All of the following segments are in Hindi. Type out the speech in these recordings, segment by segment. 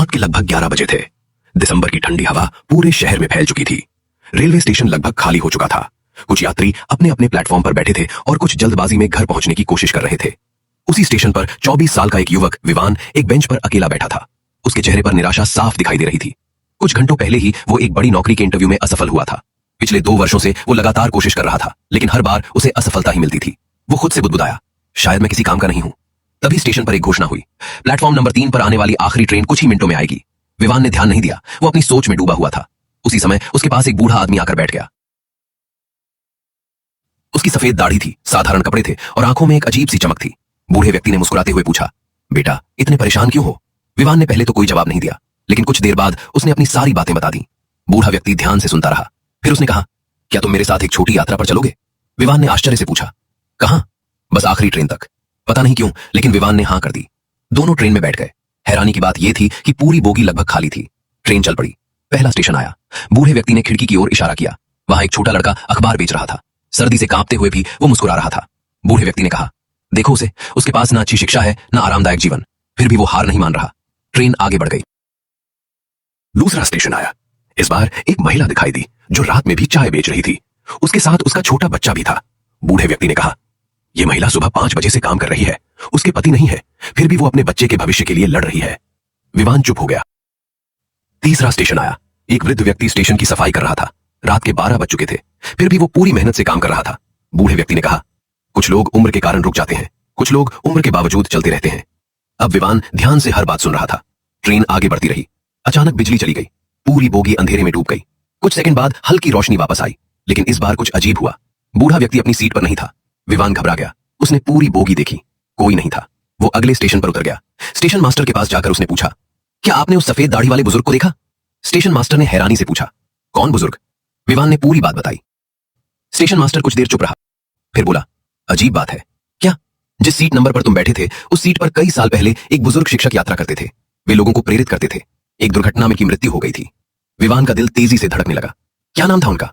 रात के लगभग 11 बजे थे। दिसंबर की ठंडी हवा पूरे शहर में फैल चुकी थी। रेलवे स्टेशन लगभग खाली हो चुका था। कुछ यात्री अपने अपने प्लेटफॉर्म पर बैठे थे और कुछ जल्दबाजी में घर पहुंचने की कोशिश कर रहे थे। उसी स्टेशन पर 24 साल का एक युवक विवान एक बेंच पर अकेला बैठा था। उसके चेहरे पर निराशा साफ दिखाई दे रही थी। कुछ घंटों पहले ही वो एक बड़ी नौकरी के इंटरव्यू में असफल हुआ था। पिछले 2 वर्षों से वो लगातार कोशिश कर रहा था, लेकिन हर बार उसे असफलता ही मिलती थी। वो खुद से बुदबुदाया, शायद मैं किसी काम का नहीं हूं। तभी स्टेशन पर एक घोषणा हुई, प्लेटफॉर्म नंबर 3 पर आने वाली आखिरी ट्रेन कुछ ही मिनटों में आएगी। विवान ने ध्यान नहीं दिया, वो अपनी सोच में डूबा हुआ था। उसी समय उसके पास एक बूढ़ा आदमी आकर बैठ गया। उसकी सफेद दाढ़ी थी, साधारण कपड़े थे और आंखों में एक अजीब सी चमक थी। बूढ़े व्यक्ति ने मुस्कुराते हुए पूछा, बेटा इतने परेशान क्यों हो? विवान ने पहले तो कोई जवाब नहीं दिया, लेकिन कुछ देर बाद उसने अपनी सारी बातें बता दी। बूढ़ा व्यक्ति ध्यान से सुनता रहा। फिर उसने कहा, क्या तुम मेरे साथ एक छोटी यात्रा पर चलोगे? विवान ने आश्चर्य से पूछा, कहां? बस आखिरी ट्रेन तक। पता नहीं क्यों, लेकिन विवान ने हां कर दी। दोनों ट्रेन में बैठ गए। हैरानी की बात यह थी कि पूरी बोगी लगभग खाली थी। ट्रेन चल पड़ी। पहला स्टेशन आया। बूढ़े व्यक्ति ने खिड़की की ओर इशारा किया। वहां एक छोटा लड़का अखबार बेच रहा था। सर्दी से कांपते हुए भी वो मुस्कुरा रहा था। बूढ़े व्यक्ति ने कहा, देखो उसे, उसके पास ना अच्छी शिक्षा है ना आरामदायक जीवन, फिर भी वो हार नहीं मान रहा। ट्रेन आगे बढ़ गई। दूसरा स्टेशन आया। इस बार एक महिला दिखाई दी जो रात में भी चाय बेच रही थी। उसके साथ उसका छोटा बच्चा भी था। बूढ़े व्यक्ति ने कहा, यह महिला सुबह 5 बजे से काम कर रही है। उसके पति नहीं है, फिर भी वो अपने बच्चे के भविष्य के लिए लड़ रही है। विवान चुप हो गया। तीसरा स्टेशन आया। एक वृद्ध व्यक्ति स्टेशन की सफाई कर रहा था। रात के 12 बज चुके थे, फिर भी वो पूरी मेहनत से काम कर रहा था। बूढ़े व्यक्ति ने कहा, कुछ लोग उम्र के कारण रुक जाते हैं, कुछ लोग उम्र के बावजूद चलते रहते हैं। अब विवान ध्यान से हर बात सुन रहा था। ट्रेन आगे बढ़ती रही। अचानक बिजली चली गई। पूरी बोगी अंधेरे में डूब गई। कुछ सेकंड बाद हल्की रोशनी वापस आई, लेकिन इस बार कुछ अजीब हुआ। बूढ़ा व्यक्ति अपनी सीट पर नहीं था। विवान घबरा गया। उसने पूरी बोगी देखी, कोई नहीं था। वो अगले स्टेशन पर उतर गया। स्टेशन मास्टर के पास जाकर उसने पूछा, क्या आपने उस सफेद दाढ़ी वाले बुजुर्ग को देखा? स्टेशन मास्टर ने हैरानी से पूछा, कौन बुजुर्ग? विवान ने पूरी बात बताई। स्टेशन मास्टर कुछ देर चुप रहा, फिर बोला, अजीब बात है। क्या? जिस सीट नंबर पर तुम बैठे थे, उस सीट पर कई साल पहले एक बुजुर्ग शिक्षक यात्रा करते थे। वे लोगों को प्रेरित करते थे। एक दुर्घटना में की मृत्यु हो गई थी। विवान का दिल तेजी से धड़कने लगा। क्या नाम था उनका?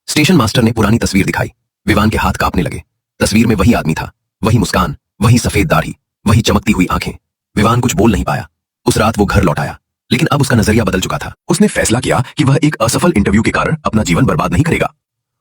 स्टेशन मास्टर ने पुरानी तस्वीर दिखाई। विवान के हाथ कांपने लगे। तस्वीर में वही आदमी था, वही मुस्कान, वही सफेद दाढ़ी, वही चमकती हुई आंखें। विवान कुछ बोल नहीं पाया। उस रात वो घर लौट आया, लेकिन अब उसका नजरिया बदल चुका था। उसने फैसला किया कि वह एक असफल इंटरव्यू के कारण अपना जीवन बर्बाद नहीं करेगा।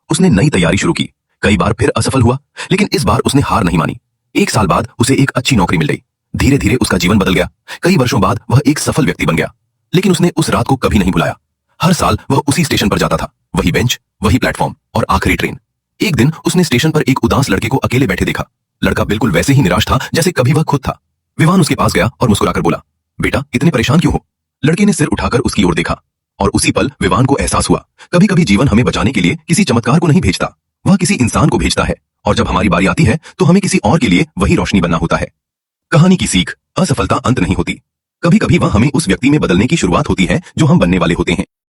उसने नई तैयारी शुरू की। कई बार फिर असफल हुआ, लेकिन इस बार उसने हार नहीं मानी। 1 साल बाद उसे एक अच्छी नौकरी मिल गई। धीरे धीरे उसका जीवन बदल गया। कई वर्षों बाद वह एक सफल व्यक्ति बन गया, लेकिन उसने उस रात को कभी नहीं भुलाया। हर साल वह उसी स्टेशन पर जाता था। वही बेंच, वही प्लेटफॉर्म और आखिरी ट्रेन। एक दिन उसने स्टेशन पर एक उदास लड़के को अकेले बैठे देखा। लड़का बिल्कुल वैसे ही निराश था जैसे कभी वह खुद था। विवान उसके पास गया और मुस्कुराकर बोला, बेटा इतने परेशान क्यों हो? लड़के ने सिर उठाकर उसकी ओर देखा और उसी पल विवान को एहसास हुआ, कभी कभी जीवन हमें बचाने के लिए किसी चमत्कार को नहीं भेजता, वह किसी इंसान को भेजता है। और जब हमारी बारी आती है तो हमें किसी और के लिए वही रोशनी बनना होता है। कहानी की सीख, असफलता अंत नहीं होती। कभी कभी वह हमें उस व्यक्ति में बदलने की शुरुआत होती है जो हम बनने वाले होते हैं।